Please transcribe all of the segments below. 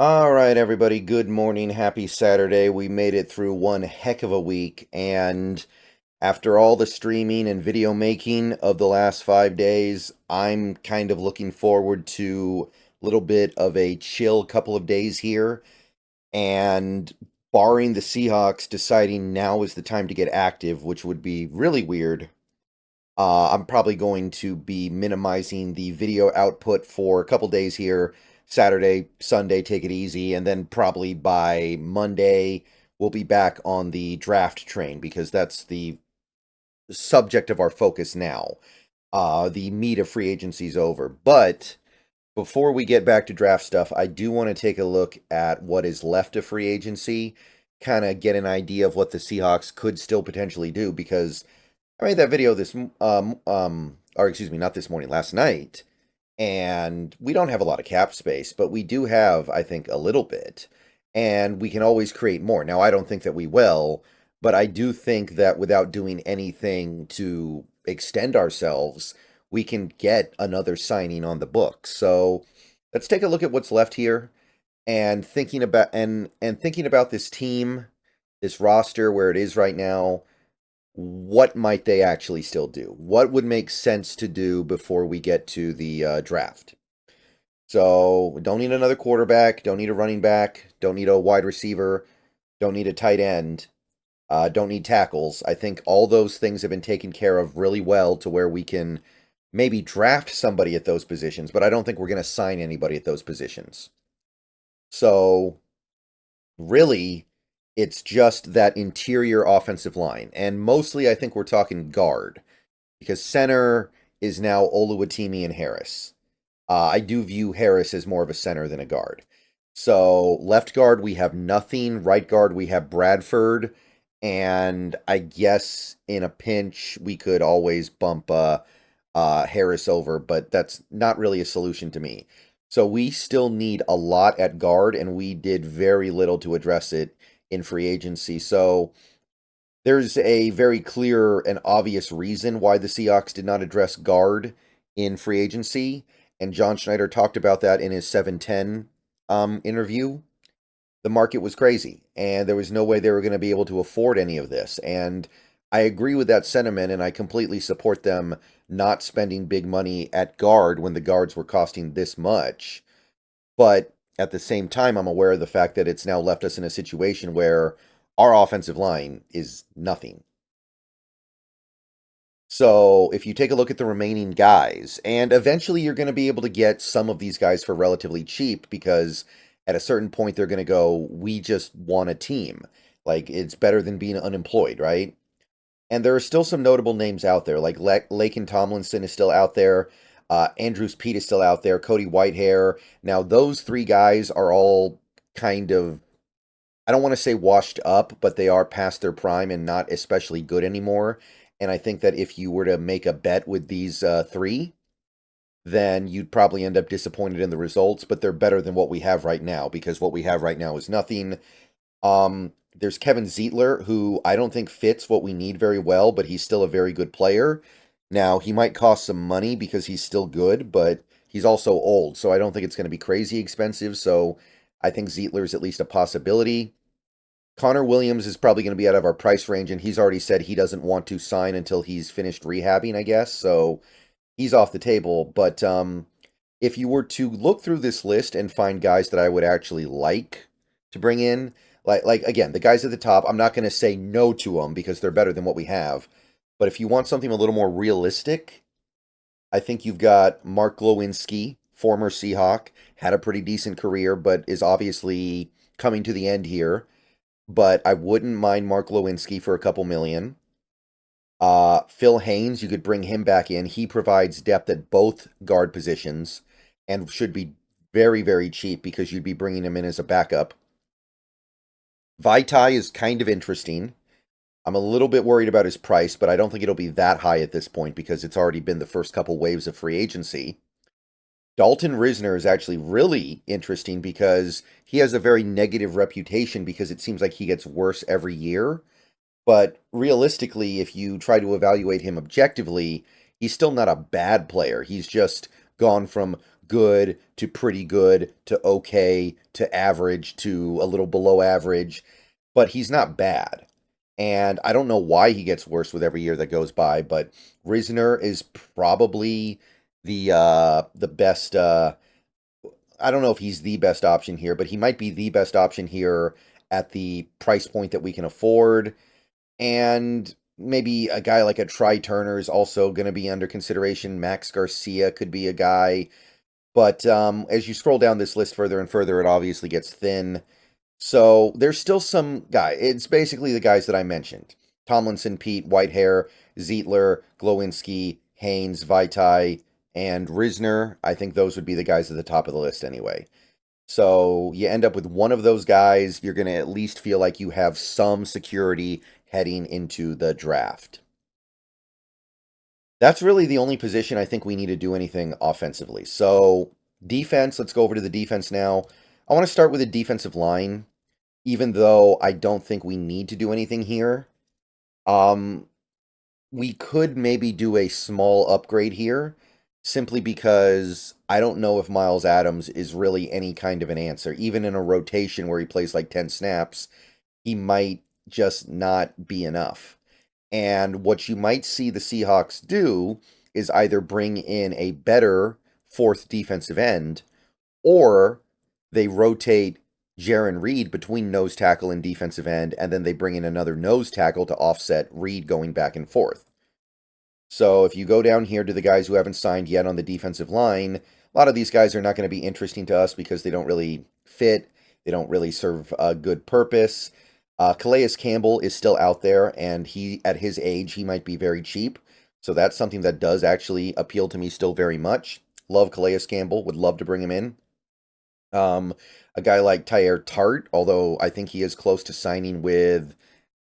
All right, everybody. Good morning. Happy Saturday. We made it through one heck of a week. And after all the streaming and video making of the last 5 days, I'm kind of looking forward to a little bit of a chill couple of days here. And barring the Seahawks deciding now is the time to get active, which would be really weird, I'm probably going to be minimizing the video output for a couple days here. Saturday, Sunday, take it easy, and then probably by Monday, we'll be back on the draft train because that's the subject of our focus now. The meat of free agency is over. But before we get back to draft stuff, I do want to take a look at what is left of free agency, kind of get an idea of what the Seahawks could still potentially do because I made that video or excuse me, not this morning, last night, and we don't have a lot of cap space, but we do have, I think, a little bit, and we can always create more. Now, I don't think that we will, but I do think that without doing anything to extend ourselves, we can get another signing on the books. So let's take a look at what's left here and thinking about this team, this roster, where it is right now. What might they actually still do? What would make sense to do before we get to the draft? So, we don't need another quarterback, don't need a running back, don't need a wide receiver, don't need a tight end, don't need tackles. I think all those things have been taken care of really well to where we can maybe draft somebody at those positions, but I don't think we're going to sign anybody at those positions. So, really, it's just that interior offensive line. And mostly, I think we're talking guard because center is now Oluwatimi and Harris. I do view Harris as more of a center than a guard. So, left guard, we have nothing. Right guard, we have Bradford. And I guess in a pinch, we could always bump Harris over, but that's not really a solution to me. So we still need a lot at guard, and we did very little to address it in free agency. So there's a very clear and obvious reason why the Seahawks did not address guard in free agency, and John Schneider talked about that in his 710 interview. The market was crazy, and there was no way they were going to be able to afford any of this. And I agree with that sentiment, and I completely support them not spending big money at guard when the guards were costing this much. But at the same time, I'm aware of the fact that it's now left us in a situation where our offensive line is nothing. So if you take a look at the remaining guys, and eventually you're going to be able to get some of these guys for relatively cheap because at a certain point they're going to go, we just want a team. Like it's better than being unemployed, right? And there are still some notable names out there, like Laken Tomlinson is still out there. Andrews Pete is still out there. Cody Whitehair. Now, those three guys are all kind of, I don't want to say washed up, but they are past their prime and not especially good anymore. And I think that if you were to make a bet with these three, then you'd probably end up disappointed in the results, but they're better than what we have right now because what we have right now is nothing. There's Kevin Zietler, who I don't think fits what we need very well, but he's still a very good player. Now, he might cost some money because he's still good, but he's also old, so I don't think it's going to be crazy expensive. So I think Zietler is at least a possibility. Connor Williams is probably going to be out of our price range, and he's already said he doesn't want to sign until he's finished rehabbing, I guess. So he's off the table. But if you were to look through this list and find guys that I would actually like to bring in, like again, the guys at the top, I'm not going to say no to them because they're better than what we have. But if you want something a little more realistic, I think you've got Mark Glowinski, former Seahawk, had a pretty decent career, but is obviously coming to the end here. But I wouldn't mind Mark Glowinski for a couple million. Phil Haynes, you could bring him back in. He provides depth at both guard positions and should be very, very cheap because you'd be bringing him in as a backup. Vaitai is kind of interesting. I'm a little bit worried about his price, but I don't think it'll be that high at this point because it's already been the first couple waves of free agency. Dalton Risner is actually really interesting because he has a very negative reputation because it seems like he gets worse every year. But realistically, if you try to evaluate him objectively, he's still not a bad player. He's just gone from good to pretty good to okay to average to a little below average, but he's not bad. And I don't know why he gets worse with every year that goes by, but Risner is probably the best. I don't know if he's the best option here, but he might be the best option here at the price point that we can afford. And maybe a guy like a Tri Turner is also going to be under consideration. Max Garcia could be a guy. But as you scroll down this list further and further, it obviously gets thin. So there's still some guy. It's basically the guys that I mentioned. Tomlinson, Pete, Whitehair, Zietler, Glowinski, Haynes, Vaitai, and Risner. I think those would be the guys at the top of the list anyway. So you end up with one of those guys. You're going to at least feel like you have some security heading into the draft. That's really the only position I think we need to do anything offensively. So defense, let's go over to the defense now. I want to start with a defensive line, even though I don't think we need to do anything here. We could maybe do a small upgrade here, simply because I don't know if Miles Adams is really any kind of an answer. Even in a rotation where he plays like 10 snaps, he might just not be enough. And what you might see the Seahawks do is either bring in a better fourth defensive end, or they rotate Jaron Reed between nose tackle and defensive end, and then they bring in another nose tackle to offset Reed going back and forth. So if you go down here to the guys who haven't signed yet on the defensive line, a lot of these guys are not going to be interesting to us because they don't really fit. They don't really serve a good purpose. Calais Campbell is still out there, and he, at his age, he might be very cheap. So that's something that does actually appeal to me still very much. Love Calais Campbell, would love to bring him in. A guy like Tyre Tart, although I think he is close to signing with,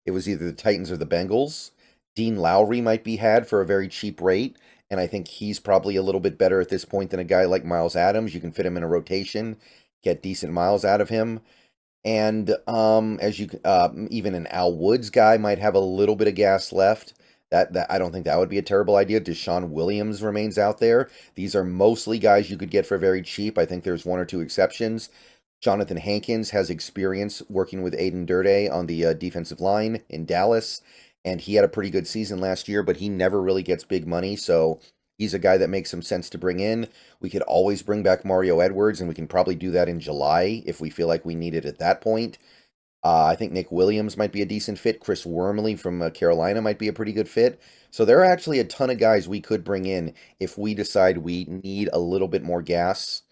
it was either the Titans or the Bengals. Dean Lowry might be had for a very cheap rate, and I think he's probably a little bit better at this point than a guy like Miles Adams. You can fit him in a rotation, get decent miles out of him. And as you even an Al Woods guy might have a little bit of gas left. That I don't think that would be a terrible idea. Deshaun Williams remains out there. These are mostly guys you could get for very cheap. I think there's one or two exceptions. Jonathan Hankins has experience working with Aiden Durde on the defensive line in Dallas, and he had a pretty good season last year, but he never really gets big money, so he's a guy that makes some sense to bring in. We could always bring back Mario Edwards, and we can probably do that in July if we feel like we need it at that point. I think Nick Williams might be a decent fit. Chris Wormley from Carolina might be a pretty good fit. So there are actually a ton of guys we could bring in if we decide we need a little bit more gas.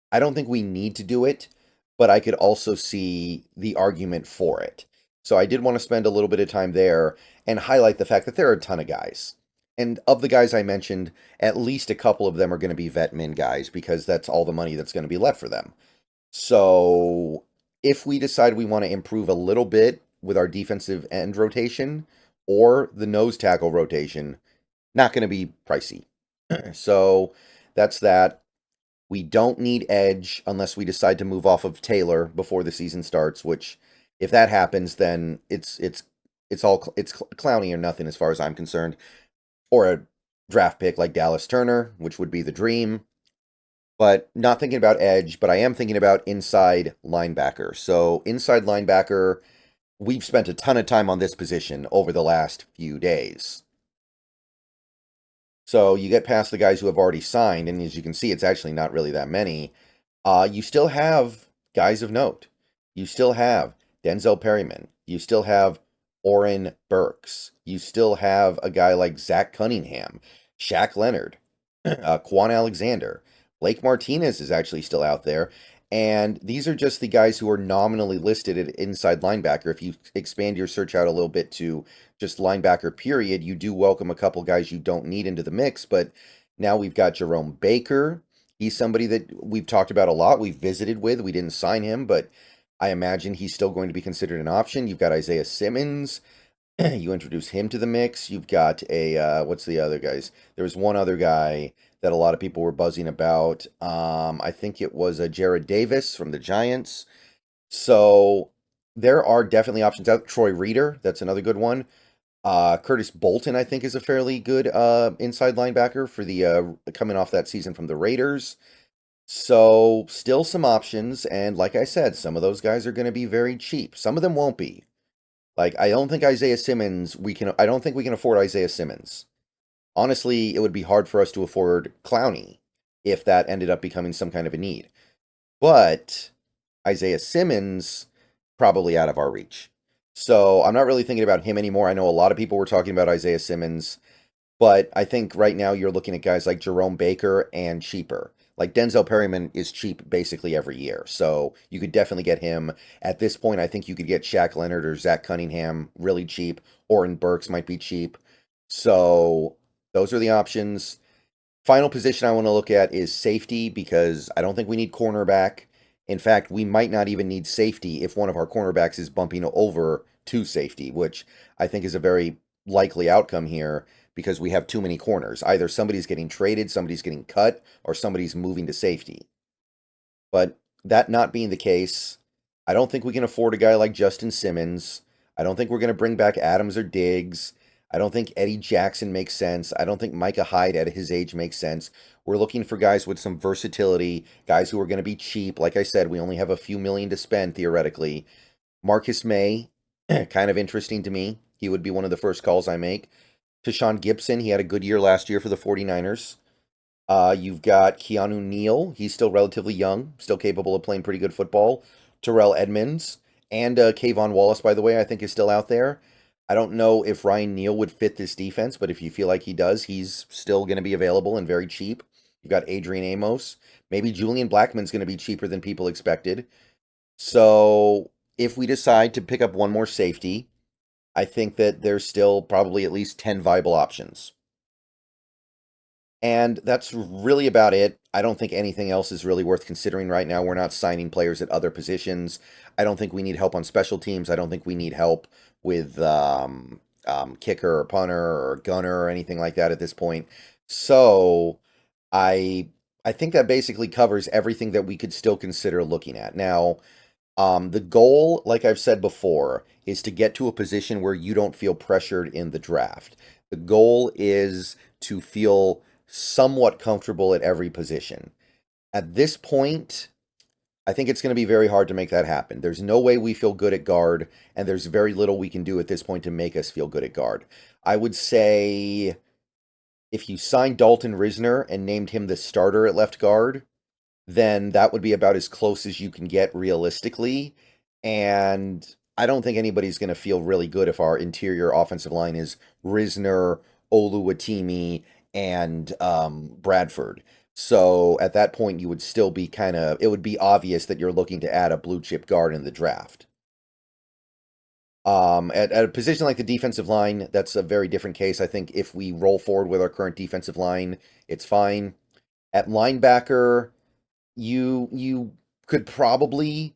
I don't think we need to do it, but I could also see the argument for it. So I did want to spend a little bit of time there and highlight the fact that there are a ton of guys. And of the guys I mentioned, at least a couple of them are going to be vet min guys because that's all the money that's going to be left for them. So if we decide we want to improve a little bit with our defensive end rotation or the nose tackle rotation, not going to be pricey. So that's that. We don't need edge unless we decide to move off of Taylor before the season starts, which if that happens, then it's Clowney or nothing as far as I'm concerned. Or a draft pick like Dallas Turner, which would be the dream. But not thinking about edge, but I am thinking about inside linebacker. So inside linebacker, we've spent a ton of time on this position over the last few days. So you get past the guys who have already signed, and as you can see, it's actually not really that many. You still have guys of note. You still have Denzel Perryman. You still have Oren Burks. You still have a guy like Zach Cunningham, Shaq Leonard, Quan Alexander. Blake Martinez is actually still out there. And these are just the guys who are nominally listed at inside linebacker. If you expand your search out a little bit to just linebacker period, you do welcome a couple guys you don't need into the mix. But now we've got Jerome Baker. He's somebody that we've talked about a lot. We've visited with. We didn't sign him, but I imagine he's still going to be considered an option. You've got Isaiah Simmons. You introduce him to the mix. You've got a, what's the other guys? There was one other guy that a lot of people were buzzing about. I think it was a Jared Davis from the Giants. So there are definitely options out. Troy Reader, that's another good one. Curtis Bolton, I think, is a fairly good inside linebacker for the coming off that season from the Raiders. So still some options, and like I said, some of those guys are going to be very cheap. Some of them won't be. Like I don't think Isaiah Simmons. I don't think we can afford Isaiah Simmons. Honestly, it would be hard for us to afford Clowney if that ended up becoming some kind of a need. But Isaiah Simmons, probably out of our reach. So I'm not really thinking about him anymore. I know a lot of people were talking about Isaiah Simmons, but I think right now you're looking at guys like Jerome Baker and cheaper. Like Denzel Perryman is cheap basically every year. So you could definitely get him. At this point, I think you could get Shaq Leonard or Zach Cunningham really cheap. Oren Burks might be cheap. So those are the options. Final position I want to look at is safety because I don't think we need cornerback. In fact, we might not even need safety if one of our cornerbacks is bumping over to safety, which I think is a very likely outcome here because we have too many corners. Either somebody's getting traded, somebody's getting cut, or somebody's moving to safety. But that not being the case, I don't think we can afford a guy like Justin Simmons. I don't think we're going to bring back Adams or Diggs. I don't think Eddie Jackson makes sense. I don't think Micah Hyde at his age makes sense. We're looking for guys with some versatility, guys who are going to be cheap. Like I said, we only have a few million to spend theoretically. Marcus May, kind of interesting to me. He would be one of the first calls I make. Tashawn Gibson, he had a good year last year for the 49ers. You've got Keanu Neal. He's still relatively young, still capable of playing pretty good football. Terrell Edmonds and Kayvon Wallace, by the way, I think is still out there. I don't know if Ryan Neal would fit this defense, but if you feel like he does, he's still going to be available and very cheap. You've got Adrian Amos. Maybe Julian Blackmon's going to be cheaper than people expected. So if we decide to pick up one more safety, I think that there's still probably at least 10 viable options. And that's really about it. I don't think anything else is really worth considering right now. We're not signing players at other positions. I don't think we need help on special teams. I don't think we need help with kicker or punter or gunner or anything like that at this point. So I I think that basically covers everything that we could still consider looking at. Now, the goal, like I've said before, is to get to a position where you don't feel pressured in the draft. The goal is to feel somewhat comfortable at every position. At this point, I think it's going to be very hard to make that happen. There's no way we feel good at guard, and there's very little we can do at this point to make us feel good at guard. I would say if you signed Dalton Risner and named him the starter at left guard, then that would be about as close as you can get realistically. And I don't think anybody's going to feel really good if our interior offensive line is Risner, Oluwatimi, and Bradford. So at that point, you would still be it would be obvious that you're looking to add a blue chip guard in the draft. At a position like the defensive line, that's a very different case. I think if we roll forward with our current defensive line, it's fine. At linebacker, you could probably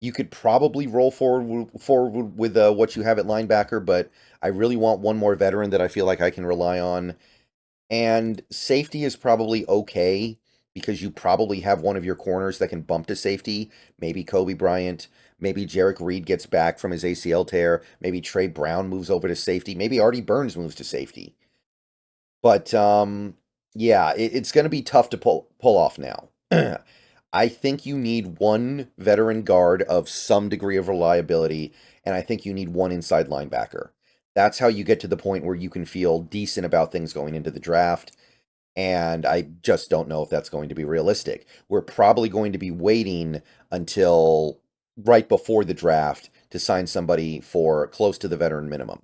roll forward with what you have at linebacker, but I really want one more veteran that I feel like I can rely on. And safety is probably okay because you probably have one of your corners that can bump to safety. Maybe Kobe Bryant, maybe Jarek Reed gets back from his ACL tear, maybe Trey Brown moves over to safety, maybe Artie Burns moves to safety. But yeah, it's going to be tough to pull off now. I think you need one veteran guard of some degree of reliability, and I think you need one inside linebacker. That's how you get to the point where you can feel decent about things going into the draft. And I just don't know if that's going to be realistic. We're probably going to be waiting until right before the draft to sign somebody for close to the veteran minimum.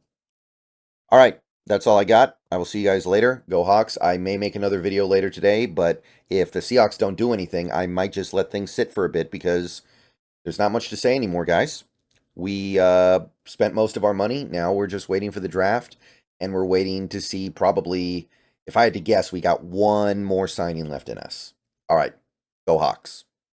All right, that's all I got. I will see you guys later. Go Hawks. I may make another video later today, but if the Seahawks don't do anything, I might just let things sit for a bit because there's not much to say anymore, guys. We spent most of our money. Now we're just waiting for the draft, and we're waiting to see probably, if I had to guess, we got one more signing left in us. All right, go Hawks.